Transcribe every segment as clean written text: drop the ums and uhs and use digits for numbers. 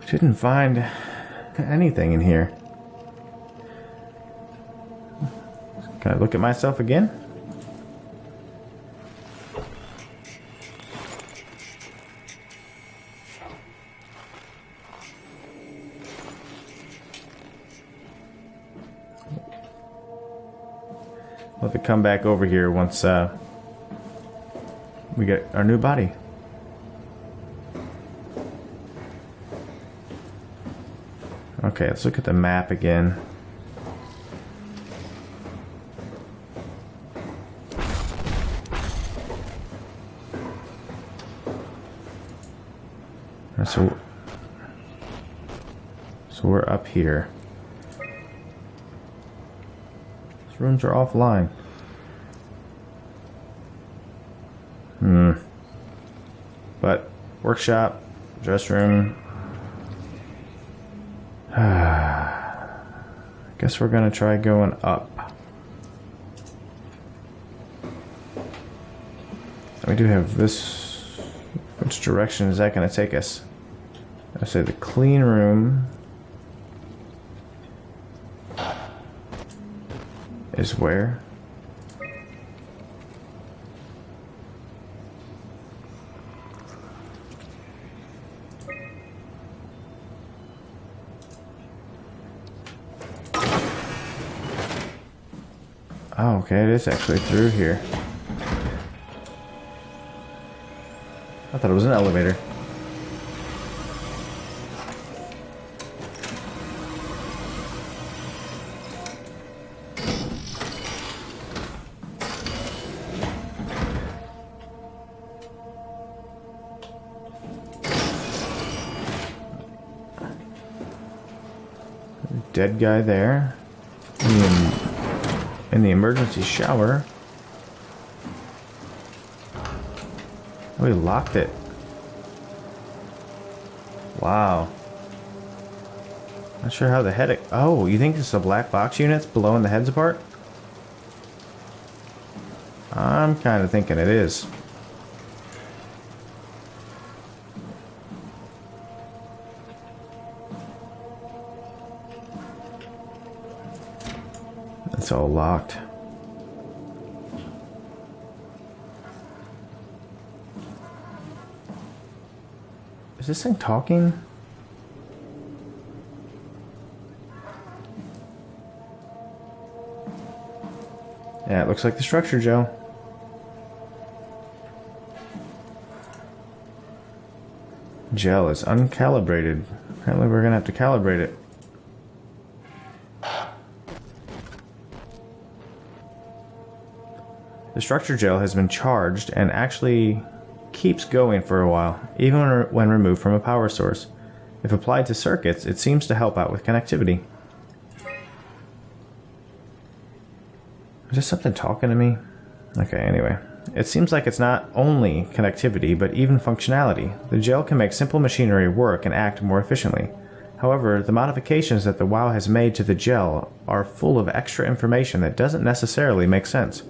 Didn't find anything in here. Can I look at myself again? We'll have to come back over here once we get our new body. Okay, let's look at the map again. So we're up here. These rooms are offline. But workshop, dress room. Guess we're gonna try going up. We do have this. Which direction is that gonna take us? I say the clean room is where? Oh, okay, it is actually through here. I thought it was an elevator. Dead guy there. In the emergency shower. Oh, he locked it. Wow. Not sure how the head... Oh, you think it's the black box units blowing the heads apart? I'm kind of thinking it is. It's all locked. Is this thing talking? Yeah, it looks like the structure, Joe. Gel is uncalibrated. Apparently we're gonna have to calibrate it. The structure gel has been charged and actually keeps going for a while, even when removed from a power source. If applied to circuits, it seems to help out with connectivity. Is there something talking to me? Okay, anyway. It seems like it's not only connectivity, but even functionality. The gel can make simple machinery work and act more efficiently. However, the modifications that the WoW has made to the gel are full of extra information that doesn't necessarily make sense.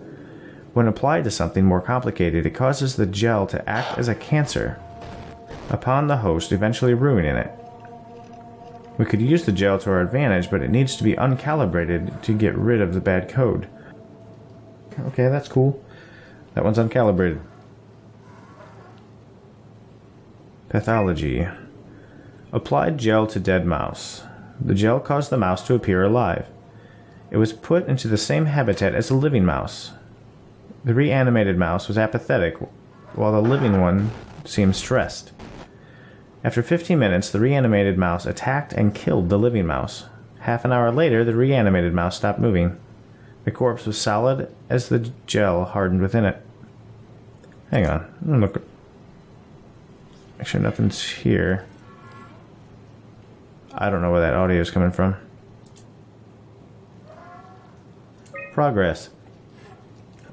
When applied to something more complicated, it causes the gel to act as a cancer upon the host, eventually ruining it. We could use the gel to our advantage, but it needs to be uncalibrated to get rid of the bad code. Okay, that's cool. That one's uncalibrated. Pathology. Applied gel to dead mouse. The gel caused the mouse to appear alive. It was put into the same habitat as a living mouse. The reanimated mouse was apathetic, while the living one seemed stressed. After 15 minutes, the reanimated mouse attacked and killed the living mouse. Half an hour later, the reanimated mouse stopped moving. The corpse was solid as the gel hardened within it. Hang on, I'm gonna look. Make sure nothing's here. I don't know where that audio is coming from. Progress.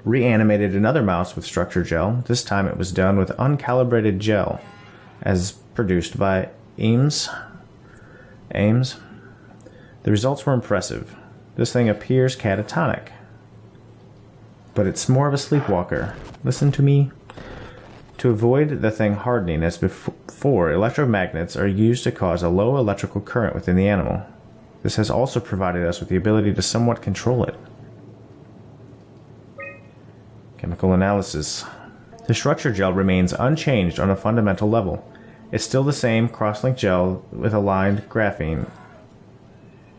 Reanimated another mouse with structure gel. This time it was done with uncalibrated gel, as produced by Ames. The results were impressive. This thing appears catatonic, but it's more of a sleepwalker. Listen to me. To avoid the thing hardening as before, electromagnets are used to cause a low electrical current within the animal. This has also provided us with the ability to somewhat control it. Chemical analysis. The structure gel remains unchanged on a fundamental level. It's still the same cross-linked gel with aligned graphene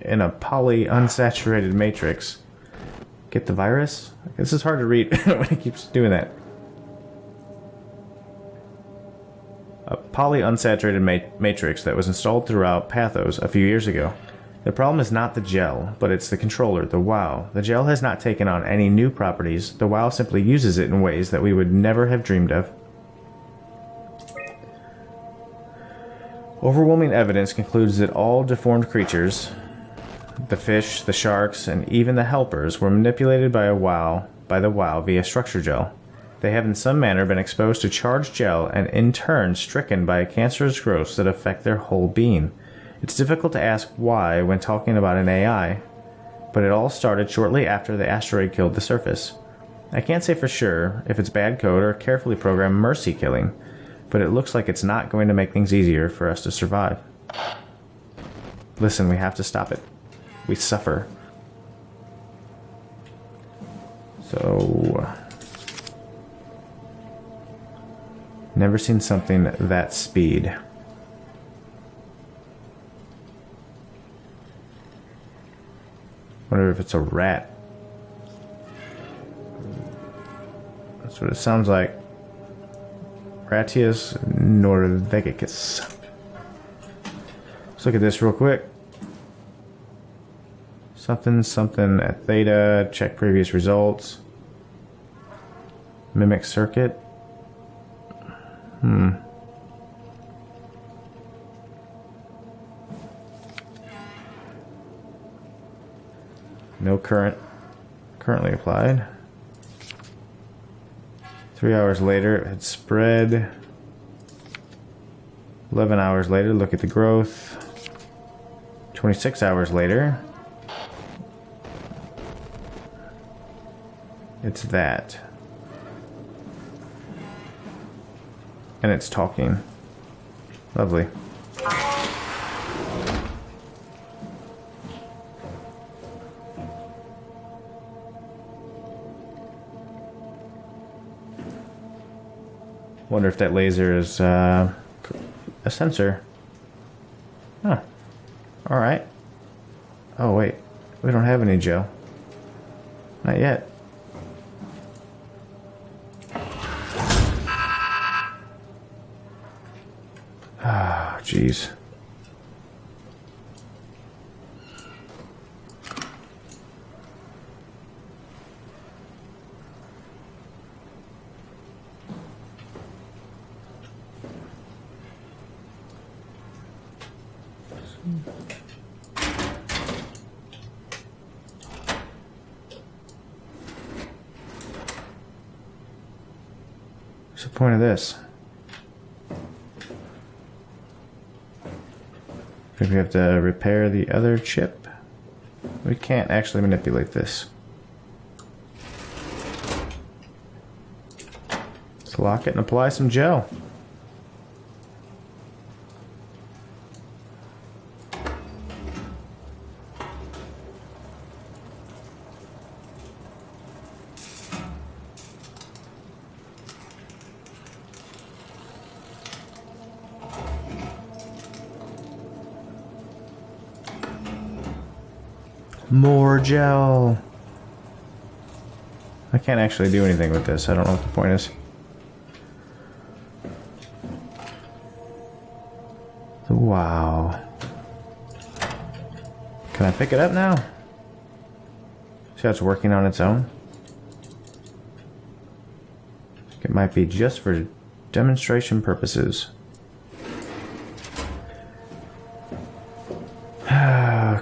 in a poly-unsaturated matrix. Get the virus? This is hard to read when it keeps doing that. A poly-unsaturated matrix that was installed throughout PATHOS a few years ago. The problem is not the gel, but it's the controller, the WOW. The gel has not taken on any new properties. The WOW simply uses it in ways that we would never have dreamed of. Overwhelming evidence concludes that all deformed creatures, the fish, the sharks, and even the helpers, were manipulated by the WOW via structure gel. They have in some manner been exposed to charged gel and in turn stricken by cancerous growths that affect their whole being. It's difficult to ask why when talking about an AI, but it all started shortly after the asteroid killed the surface. I can't say for sure if it's bad code or carefully programmed mercy killing, but it looks like it's not going to make things easier for us to survive. Listen, we have to stop it. We suffer. So... never seen something that speed. Wonder if it's a rat. That's what it sounds like. Ratius norvegicus. Let's look at this real quick. Something at theta. Check previous results. Mimic circuit. No current currently applied. 3 hours later, it had spread. 11 hours later, look at the growth. 26 hours later, it's that. And it's talking. Lovely. Wonder if that laser is a sensor. Huh. Alright. Oh, wait. We don't have any gel. Not yet. Ah, jeez. What's the point of this? I think we have to repair the other chip. We can't actually manipulate this. Let's lock it and apply some gel. More gel. I can't actually do anything with this. I don't know what the point is. Wow. Can I pick it up now? See how it's working on its own? It might be just for demonstration purposes.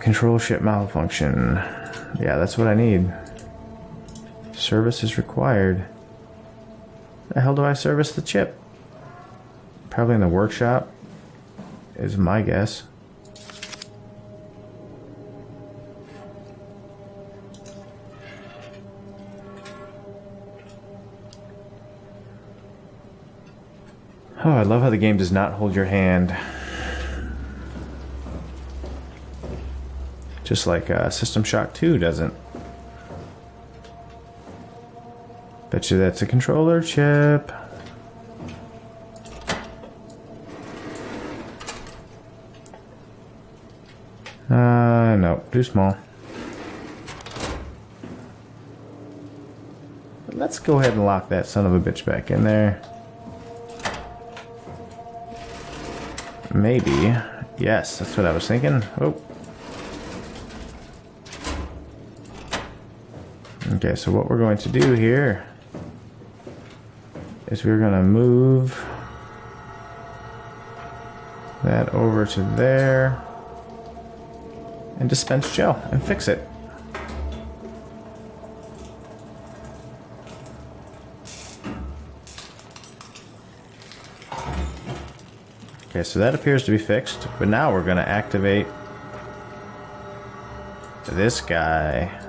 Control ship malfunction. Yeah, that's what I need. Service is required. The hell do I service the chip? Probably in the workshop, is my guess. Oh, I love how the game does not hold your hand. Just like System Shock 2 doesn't. Bet you that's a controller chip. No, too small. But let's go ahead and lock that son of a bitch back in there. Maybe. Yes, that's what I was thinking. Oh. Okay, so what we're going to do here is we're going to move that over to there and dispense gel and fix it. Okay, so that appears to be fixed, but now we're going to activate this guy.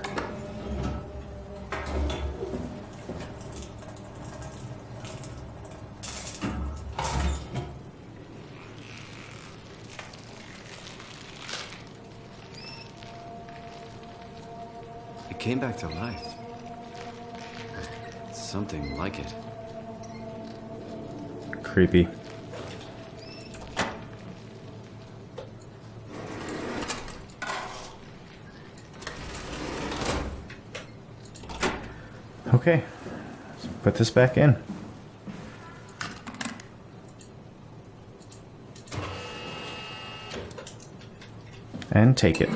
It came back to life. Something like it. Creepy. Okay, let's put this back in. And take it.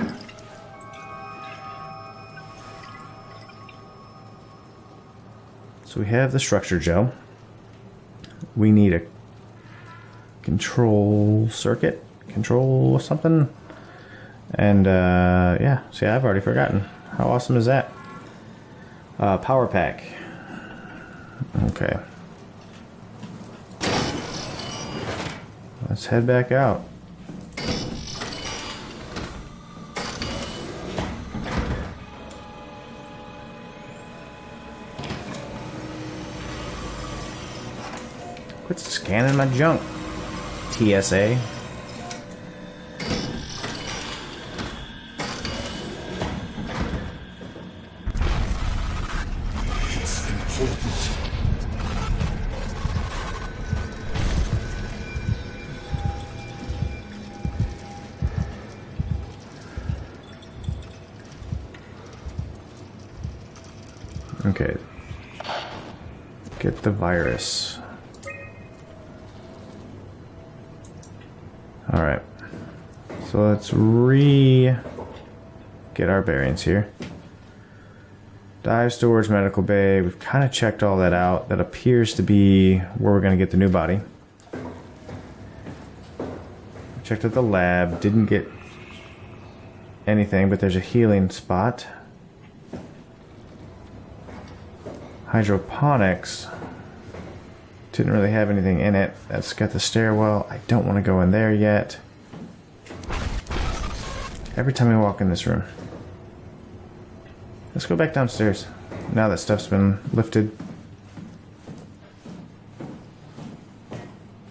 So we have the structure gel. We need a control circuit, control something. And yeah, see, I've already forgotten. How awesome is that? Power pack. Okay. Let's head back out. Quit scanning my junk, TSA. Okay. Get the virus. Alright. So let's get our bearings here. Dive storage, medical bay. We've kind of checked all that out. That appears to be where we're going to get the new body. Checked at the lab. Didn't get anything, but there's a healing spot. Hydroponics didn't really have anything in it. That's got the stairwell. I don't want to go in there yet. Every time I walk in this room. Let's go back downstairs now that stuff's been lifted.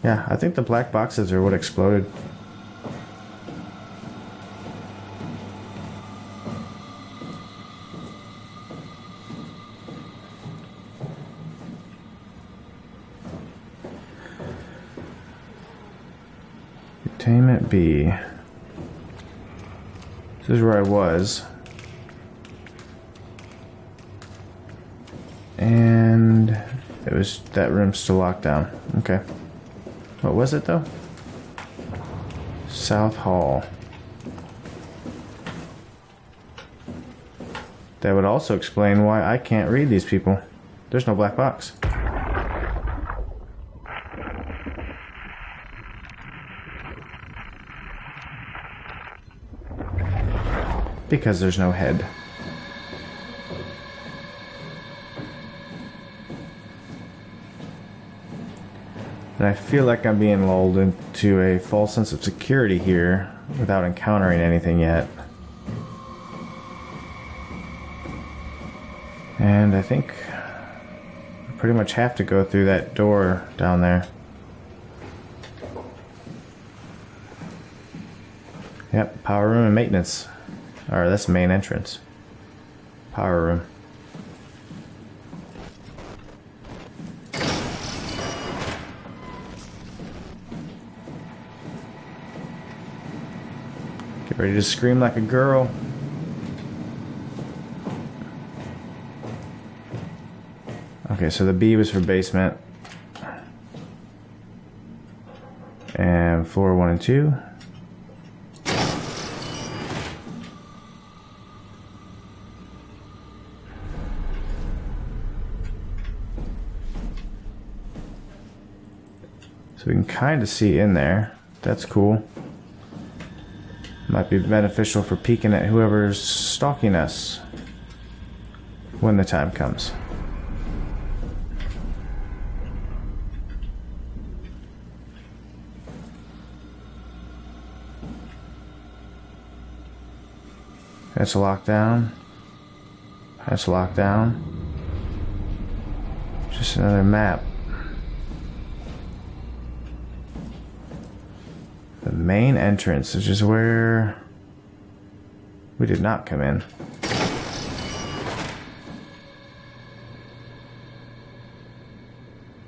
Yeah, I think the black boxes are what exploded. Containment B. This is where I was. And it was that room's still locked down. Okay. What was it though? South Hall. That would also explain why I can't read these people. There's no black box. Because there's no head. And I feel like I'm being lulled into a false sense of security here without encountering anything yet. And I think I pretty much have to go through that door down there. Yep, power room and maintenance. Alright, that's the main entrance. Power room. Get ready to scream like a girl. Okay, so the B was for basement. And floor 1 and 2. So we can kind of see in there. That's cool. Might be beneficial for peeking at whoever's stalking us when the time comes. That's locked down. That's locked down. Just another map. The main entrance, which is where we did not come in.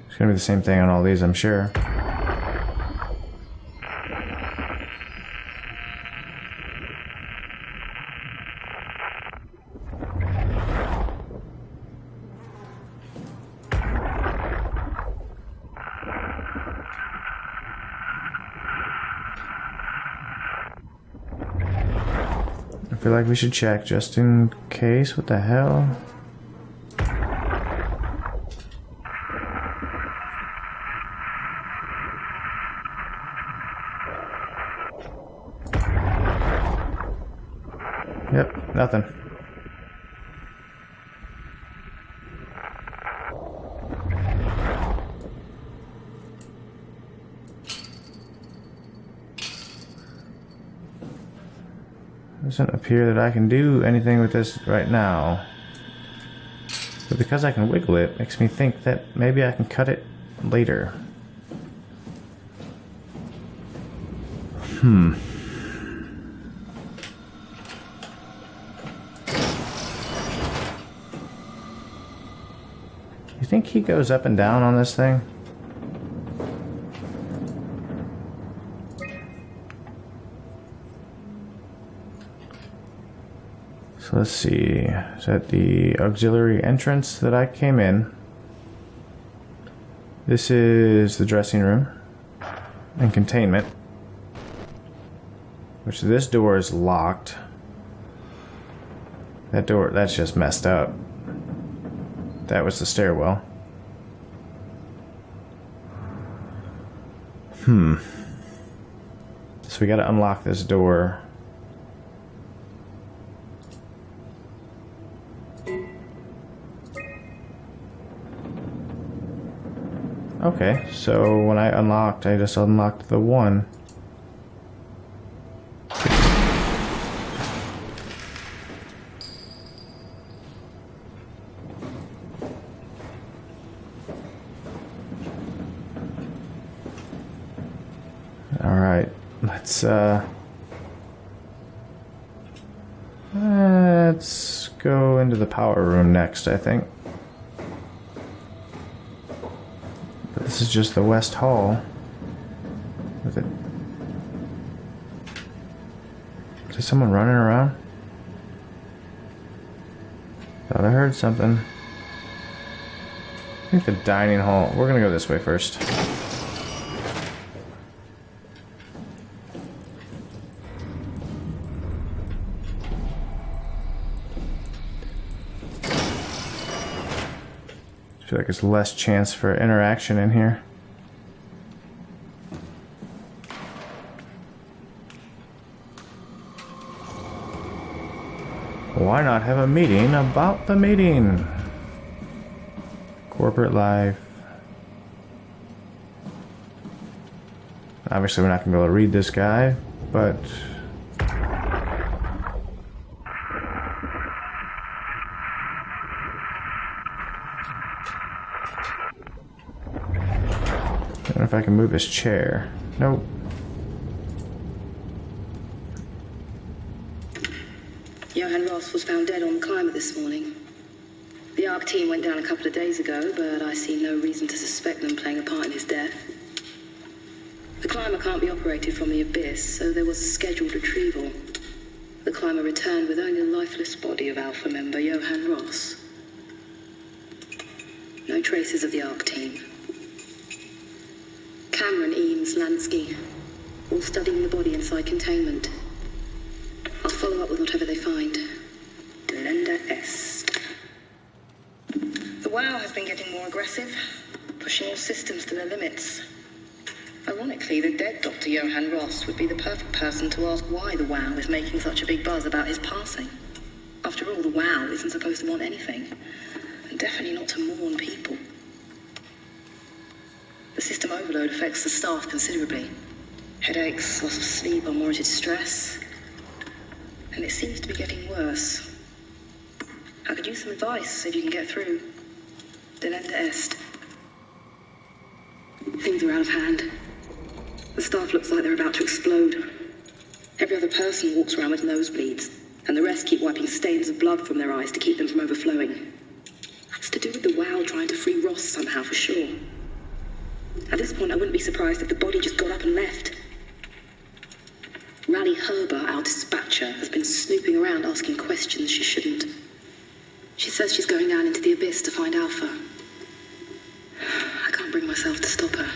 It's gonna be the same thing on all these, I'm sure. I feel like we should check just in case. What the hell? Yep, nothing. Doesn't appear that I can do anything with this right now. But because I can wiggle it, makes me think that maybe I can cut it later. You think he goes up and down on this thing? So let's see, is that the auxiliary entrance that I came in? This is the dressing room and containment, which this door is locked. That door, that's just messed up. That was the stairwell. So we gotta unlock this door. Okay, so when I unlocked, I just unlocked the one. Alright, let's go into the power room next, I think. This is just the West Hall. With it. Is there someone running around? Thought I heard something. I think the dining hall. We're gonna go this way first. I feel like there's less chance for interaction in here. Why not have a meeting about the meeting? Corporate life. Obviously we're not going to be able to read this guy, but... I don't know if I can move his chair. Nope. Johann Ross was found dead on the climber this morning. The ARC team went down a couple of days ago, but I see no reason to suspect them playing a part in his death. The climber can't be operated from the abyss, so there was a scheduled retrieval. The climber returned with only the lifeless body of Alpha member Johann Ross. No traces of the ARC team. Cameron, Eames, Lansky, all studying the body inside containment. I'll follow up with whatever they find. Delenda Est. The WOW has been getting more aggressive, pushing all systems to their limits. Ironically, the dead Dr. Johann Ross would be the perfect person to ask why the WOW is making such a big buzz about his passing. After all, the WOW isn't supposed to want anything, and definitely not to mourn people. The system overload affects the staff considerably. Headaches, loss of sleep, unwarranted stress. And it seems to be getting worse. I could use some advice if you can get through. Delenda Est. Things are out of hand. The staff looks like they're about to explode. Every other person walks around with nosebleeds, and the rest keep wiping stains of blood from their eyes to keep them from overflowing. It's to do with the WOW trying to free Ross somehow, for sure. At this point, I wouldn't be surprised if the body just got up and left. Rally Herber, our dispatcher, has been snooping around asking questions she shouldn't. She says she's going down into the abyss to find Alpha. I can't bring myself to stop her.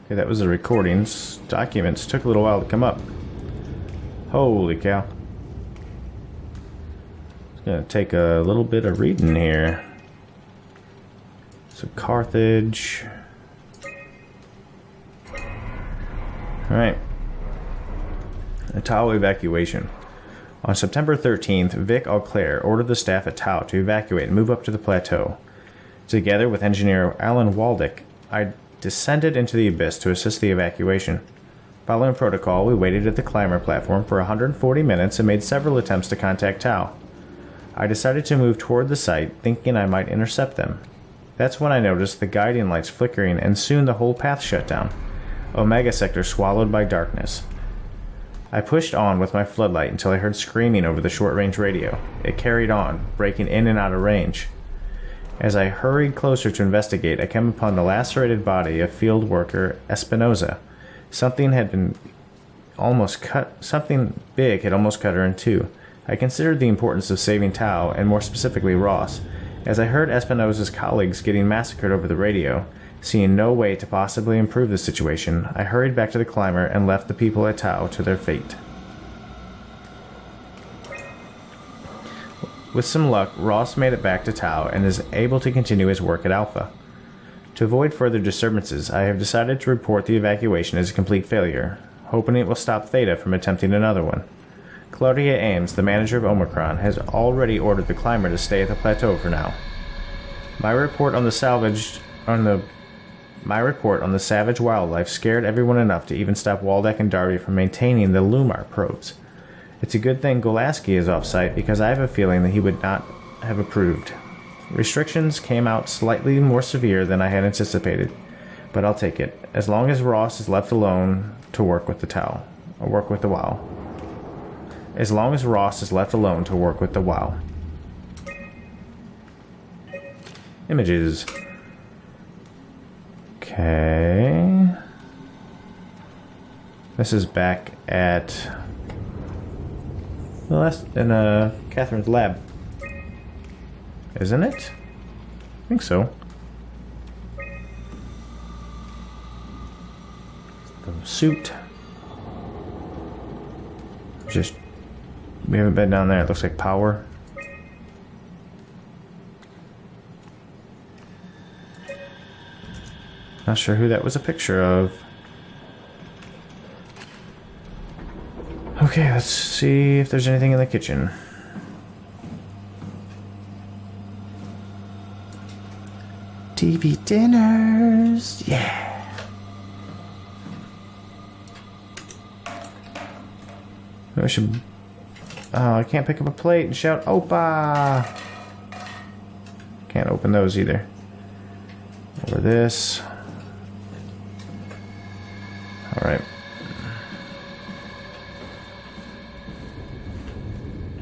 Okay, that was the recordings. Documents took a little while to come up. Holy cow. It's gonna take a little bit of reading here. So Carthage. Alright. A Tau evacuation. On September 13th, Vic Auclair ordered the staff at Tau to evacuate and move up to the plateau. Together with engineer Alan Waldick, I descended into the abyss to assist the evacuation. Following protocol, we waited at the climber platform for 140 minutes and made several attempts to contact Tau. I decided to move toward the site, thinking I might intercept them. That's when I noticed the guiding lights flickering, and soon the whole path shut down. Omega sector swallowed by darkness. I pushed on with my floodlight until I heard screaming over the short-range radio. It carried on, breaking in and out of range. As I hurried closer to investigate, I came upon the lacerated body of field worker Espinosa. Something big had almost cut her in two. I considered the importance of saving Tau, and more specifically Ross. As I heard Espinosa's colleagues getting massacred over the radio, seeing no way to possibly improve the situation, I hurried back to the climber and left the people at Tau to their fate. With some luck, Ross made it back to Tau and is able to continue his work at Alpha. To avoid further disturbances, I have decided to report the evacuation as a complete failure, hoping it will stop Theta from attempting another one. Claudia Ames, the manager of Omicron, has already ordered the climber to stay at the plateau for now. My report on the savage wildlife scared everyone enough to even stop Waldeck and Darby from maintaining the Lumar probes. It's a good thing Golaski is off-site, because I have a feeling that he would not have approved. Restrictions came out slightly more severe than I had anticipated, but I'll take it, as long as Ross is left alone to work with the WOW. As long as Ross is left alone to work with the WOW. Images. Okay. This is back at... Well, that's in Catherine's lab. Isn't it? I think so. The suit. We haven't been down there. It looks like power. Not sure who that was a picture of. Okay, let's see if there's anything in the kitchen. TV dinners, yeah. I should. Oh, I can't pick up a plate and shout, "Opa!" Can't open those either. Or this. Alright.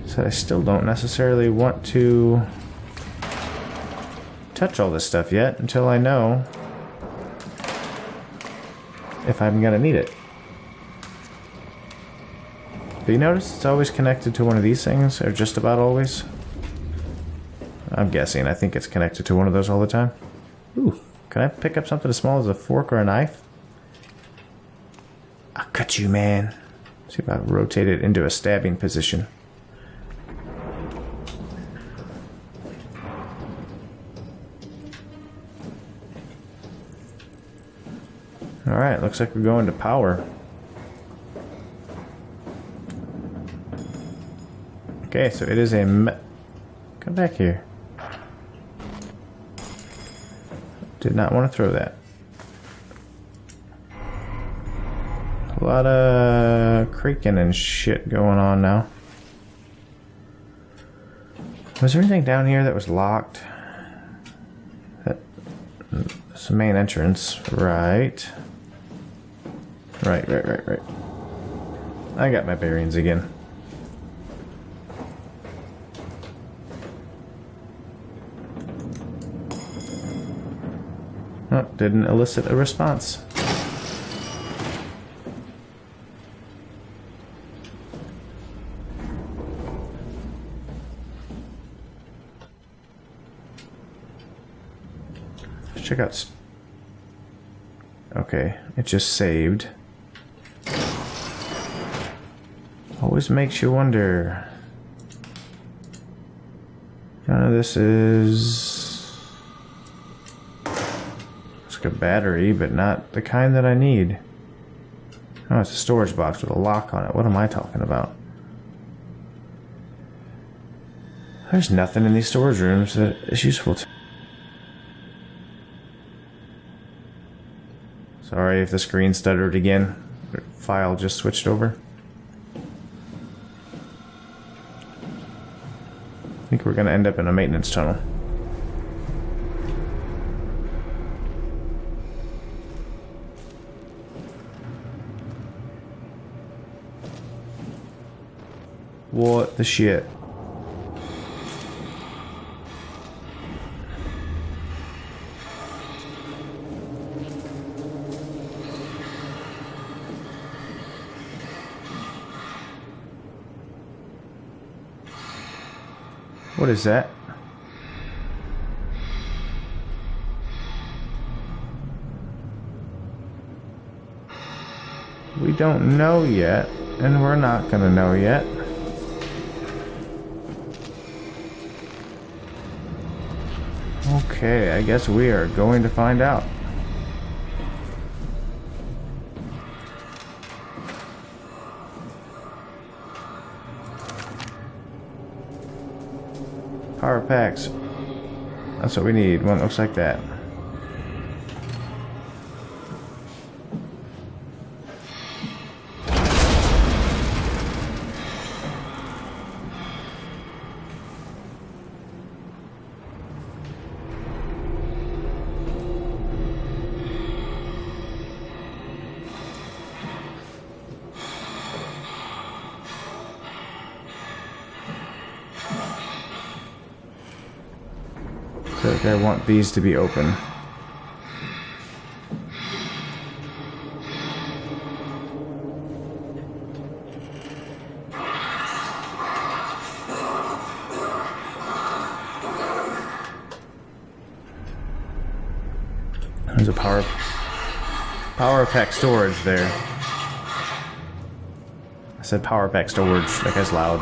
So I still don't necessarily want to touch all this stuff yet until I know if I'm gonna need it. Do you notice it's always connected to one of these things, or just about always? I'm guessing. I think it's connected to one of those all the time. Ooh, can I pick up something as small as a fork or a knife? I'll cut you, man. See if I rotate it into a stabbing position. Alright, looks like we're going to power. Okay, so it is a come back here. Did not want to throw that. A lot of creaking and shit going on now. Was there anything down here that was locked? That's the main entrance, right? Right. I got my bearings again. Oh, didn't elicit a response. Let's check out. Okay, it just saved. Always makes you wonder. None of this is... It's like a battery, but not the kind that I need. Oh, it's a storage box with a lock on it. What am I talking about? There's nothing in these storage rooms that is useful to... Sorry if the screen stuttered again. The file just switched over. I think we're going to end up in a maintenance tunnel. What the shit? What is that? We don't know yet, and we're not gonna know yet. Okay, I guess we are going to find out. Power packs. That's what we need. One that looks like that. I want these to be open. There's a power pack storage there. I said power pack storage. That guy's loud.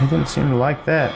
He didn't seem to like that.